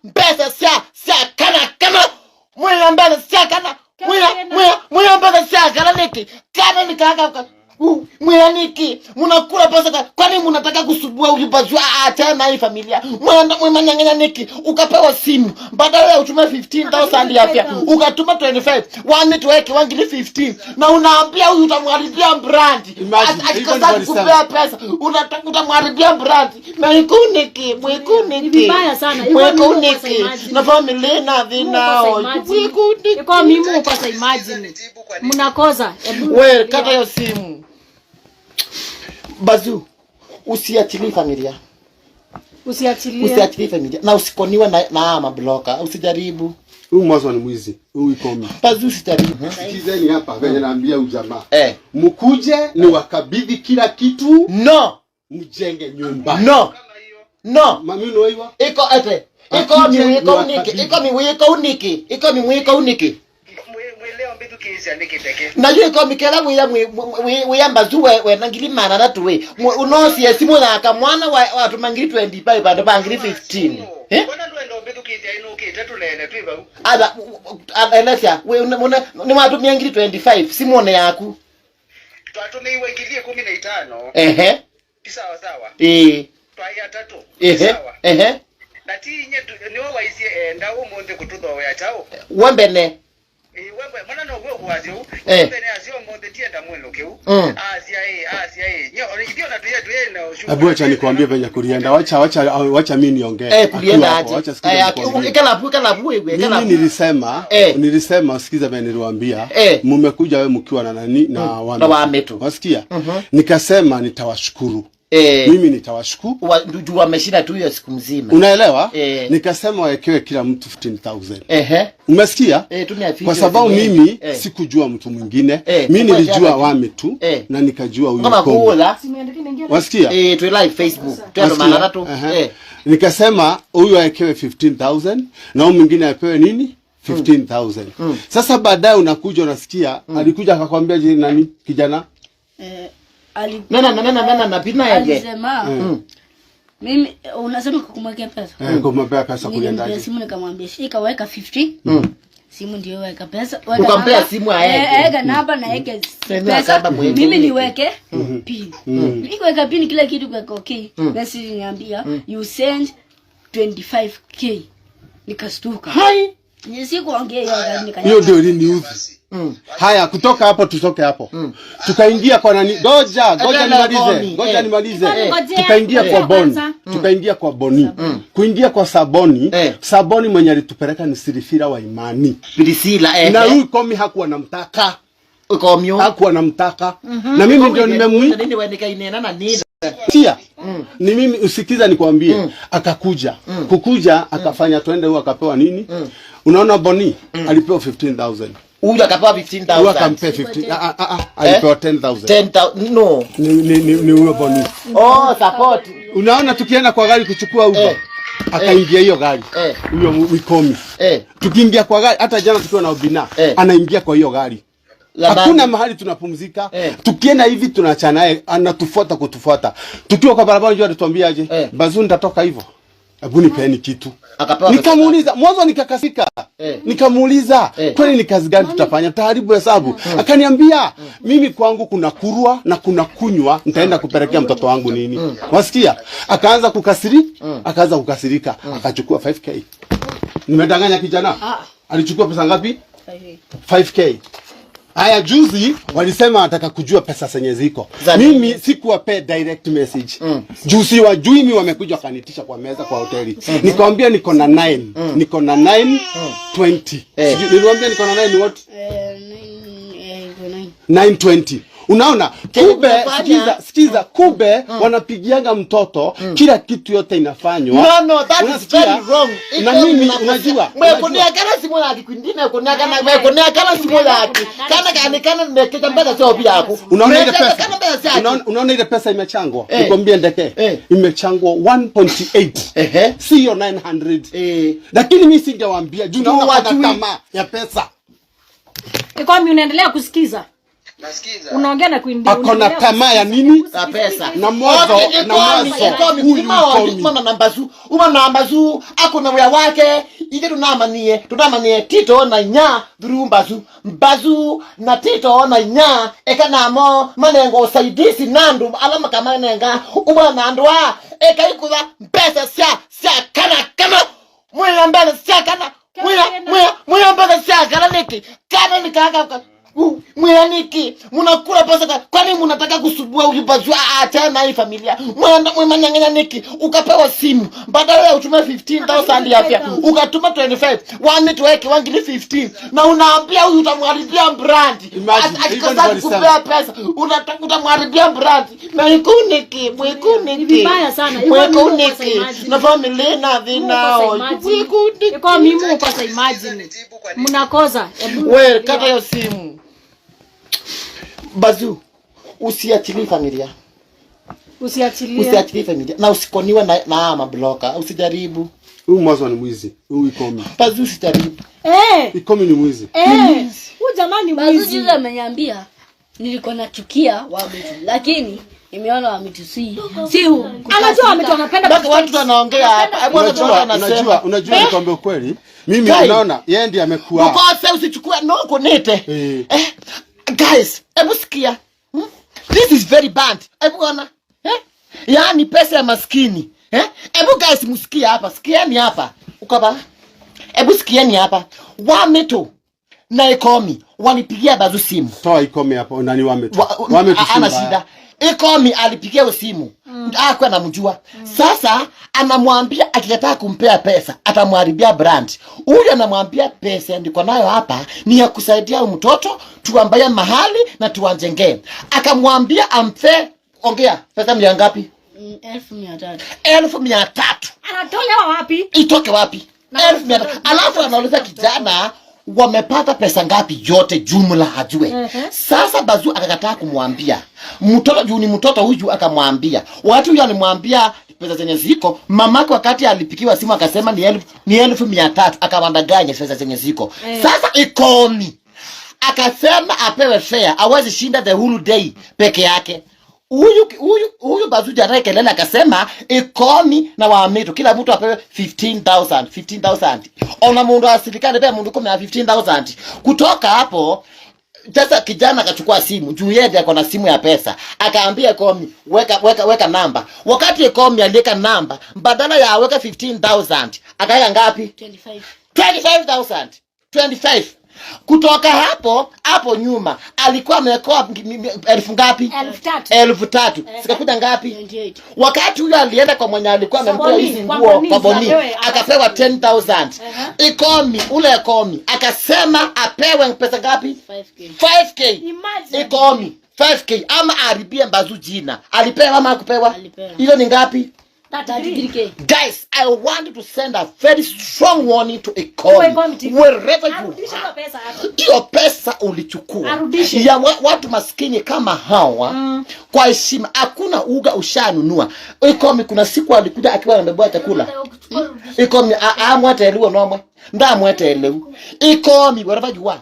mbeza sia kana mwana mbeza sia kana mwana mbeza sia kana niki kana nikaka mwana niki mnakula pesa kwani mnataka kusubua ulipazwa tena hii familia mwana nyang'anya niki ukapewa simu badala ya utume 15,000 yapia ukatuma 25 wani tuweke wangili 15 na unaambia huyu utamharibia brand akikosa kupea pesa utamharibia brand na ikuniki vibaya sana ikuniki na familia na vinao ikuniki kwa mimi upasa imagine mnakoza wewe kata hiyo simu Bazu usiachilie familia usiachilie familia na usikoniwe na mabloka usijaribu huyu mwanzo ni mwizi huyu ikomi Bazu usijaribu sikizeni hapa venye naambia ujamaa mkuje ni wakabidhi kila kitu mjenge nyumba mami unaiwa iko uniki na yule kwa mikela mwe Bazu we nangili mana na tuwe unosi simu na akamwana watu mangili 25 bado bangili 15 mbona ndo mbetu kitia ino kitatu lene tu iba Alessia we ni watu mangili 25 simu ne yaku twatume iwe kilie 15 sawa twaya tatu sawa na tinye niwe waisie ndawo monde kutudho ya chao wembene wewe mwana no wewe kwaje mbene azio monde tienda mwendo keu asia nyo ndio na tuye na ushuhuda abu acha nikwambie venye kulienda wacha mimi niongee kulienda aje ikalapu wewe nilisema usikiza venye niliwaambia mmekuja wewe mkiwa na nani na wametu wasikia nikasema nitawashukuru mimi nitawashukuru ndio wameshinda tu hiyo siku mzima unaelewa nikasema waekewe kila mtu 15,000 umesikia kwa sababu mimi sikujua mtu mwingine mimi nilijua wame tu na nikajua huyu kama wasikia tu live Facebook tu mara tu nikasema huyu aekewe 15,000 na huyu mwingine apewe nini 15,000 sasa baadaye unakuja unasikia alikuja akakwambia je nani kijana na pina yake alisema mimi unasema kumwekea pesa kumwekea pesa kuliendaje simu nikamwambia shika weka 50 simu ndio weka pesa ukampea simu aeke namba na aeke pesa mimi niweke pin nikiweka pin kila kitu kwa okay basi niambia you send 25k nikastuka nisikuongea hiyo ndio niuzi haya kutoka hapo tutoke hapo tukaingia kwa nani ngoja nimalize tukaingia kwa boni kuingia kwa saboni mwenye alitupeleka ni Silifira wa Imani Bilisila na huyu komi hakuwa namtaka na mimi ndio nimemuita nini waendeka inena na nini ni mimi usikiza nikwambie akakuja kukuja akafanya twende huyo akapewa nini unaona boni alipewa 15,000 huyu akapewa 15,000 huyu akampea 15 alipewa 10,000 no ni huyo boni support unaona tukienda kwa gari kuchukua Uber akaingia hiyo gari huyo wikomi tukiingia kwa gari hata jana tukiwa na Obina anaingia kwa hiyo gari hakuna mahali tunapumzika tukienda hivi tunaachana naye kutufuata tukiwa kwa barabara njoo atuambia aje Bazu nitatoka hivyo hebu nipeni kitu nikamuuliza mwanzo nikakasika nikamuuliza kwani ni kazi gani tutafanya taharibu hesabu akaniambia mimi kwangu kuna kurua na kuna kunywa nitaenda kupelekea mtoto wangu nini wasikia akaanza kukasirika akachukua 5k nimedanganya kijana alichukua pesa ngapi 5k haya juzi walisema nataka kujua pesa zenye ziko mimi sikuwapea direct message juzi wajui mimi wamekuja kanitisha kwa meza kwa hoteli nikamwambia niko na 920 niliwaambia niko na 9 what 920 unaona kube sikiza kube wanapigianga mtoto kila kitu yote inafanywa no that is very wrong na mimi unajua mwekonia kana simu yake kwingine mwekonia kana simu yake kana ndeketa mbele sio pia yako unaona ile pesa imechangwa nikwambia ndeke imechangwa 1.8 sio 900 lakini mimi singewaambia juu naona tamaa ya pesa kwa mimi unaendelea kusikiza Nasikiza. Unaongea na kuindia. Akona tamaa ya nini? Na pesa. Na mwanzo huyu mama nambazu akona wya wake ije tunamanie Tito na nya through mbazu na Tito na nya ekanamo manengo usaidizi nandu alama kama nenga umwana andwa ekaikuza pesa sia kana mwana mbele sia kana mwana mbele sia kana niki kana nikaka mwaniki mnakula pesa kwani mnataka kusubua huyu bazu acha na hii familia mwananyanganya niki ukapewa simu badala ya utume 15,000 ya afya ukatuma 25 wani tuweke wangili 15 na unaambia huyu utamharibia brand akikosa kupea pesa utamharibia brand na ikuniki vibaya sana ikuniki na familia na vinao ikuniki kwa mimi kwa imagine mnakoza wewe kata hiyo simu bazu usiachilie familia familia na usikoniwe na ama bloka usijaribu huyu mwanzo ni mwizi huyu ikomi bazu usijaribu ikomi ni mwizi huyu jamani mwizi bazu jiza ameniambia nilikuwa nachukia Wametu lakini nimeona Wametu si anajua Wametu anapenda bado watu wanaongea hapa unajua nikwambia ukweli mimi unaona yeye ndiye amekuwa ukose usichukue no konete guys hebu sikia this is very bad hebu ona yaani pesa ya maskini hebu guys msikia hapa sikieni hapa ukaba hebu sikieni hapa Wametu na Ikomi walipigia bazu simu toa Ikomi hapo nani Wametu ana shida Ikomi alipigia simu akwa anamjua sasa anamwambia akikataa kumpea pesa atamharibia brand huyu anamwambia pesa ndiko nayo hapa ni ya kusaidia mtoto tuambie mahali na tuanjengee akamwambia ampe ongea pesa mia ngapi 1,300 anatolewa wapi itoke wapi 1,300 alafu anauliza kijana wamepata pesa ngapi yote jumla hajue sasa bazu akakataa kumwambia mtoto juu ni mtoto huyu akamwambia watu huyu alimwambia pesa zenye ziko mamake wakati alipikiwa simu akasema ni 1,300 akamandaganya pesa zenye ziko sasa Ikomi akasema apewe fare awezi shinda the whole day peke yake huyu bazu jana kelele akasema Ikomi na Wametu kila mtu apewe 15,000 ona mundu asilikane pia mundu kama 15,000 kutoka hapo sasa kijana akachukua simu juu yeye ndiye akona simu ya pesa akaambia Ikomi weka namba wakati Ikomi aliweka namba badala ya aweka 15,000 akaweka ngapi 25,000 kutoka hapo nyuma alikuwa amekoa elfu ngapi 3,000 sikakuja ngapi 28. wakati huyo alienda kwa mwenye alikuwa amempea hizi nguo kwa Boni akapewa 10,000 Ikomi Ikomi akasema apewe pesa ngapi 5k Ikomi 5k ama aribie bazu jina alipewa ama hakupewa hiyo ni ngapi 33k. Guys, I want to send a very strong warning to Ikomi wherever you are. Hiyo pesa ulichukua ya watu maskini kama hawa kwa heshima hakuna uga ushanunua Ikomi kuna siku alikuja akiwa anabeba chakula Ikomi amwatelewa nomwe ndamwatelewa Ikomi wherever you are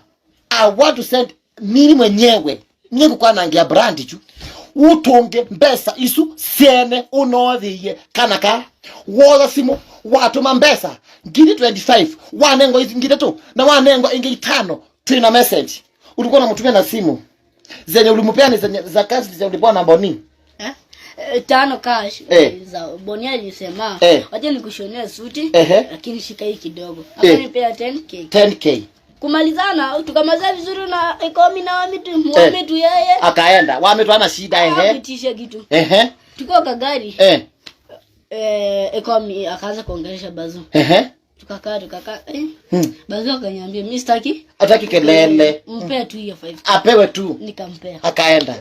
I want to send mimi mwenyewe nyingi kwa nangia brand tu utonge mbesa isu siene unodhiye kanaka woza simu watu mambesa ngiri 25 wanengo ngiri tu na wanengo ingiri 5 tuna message ulikuwa unamtumia na simu zenye ulimupea ni zenye za kazi zenye ulipewa na Boni 5 cash za Boni alisema waje nikushonea suti lakini shika hii kidogo akanipea 10k kumalizana tukamaliza vizuri na Ikomi na Wametu yeye akaenda Wametu ana shida kutisha kitu tuko kwa gari Ikomi akaanza kuongelesha bazu tukakaa bazu akaniambia mimi sitaki ataki kelele mpe tu hiyo 5 apewe tu nikampea akaenda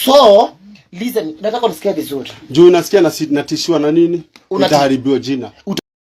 so listen nataka unisikie vizuri juu unasikia natishiwa na nini utaharibiwa jina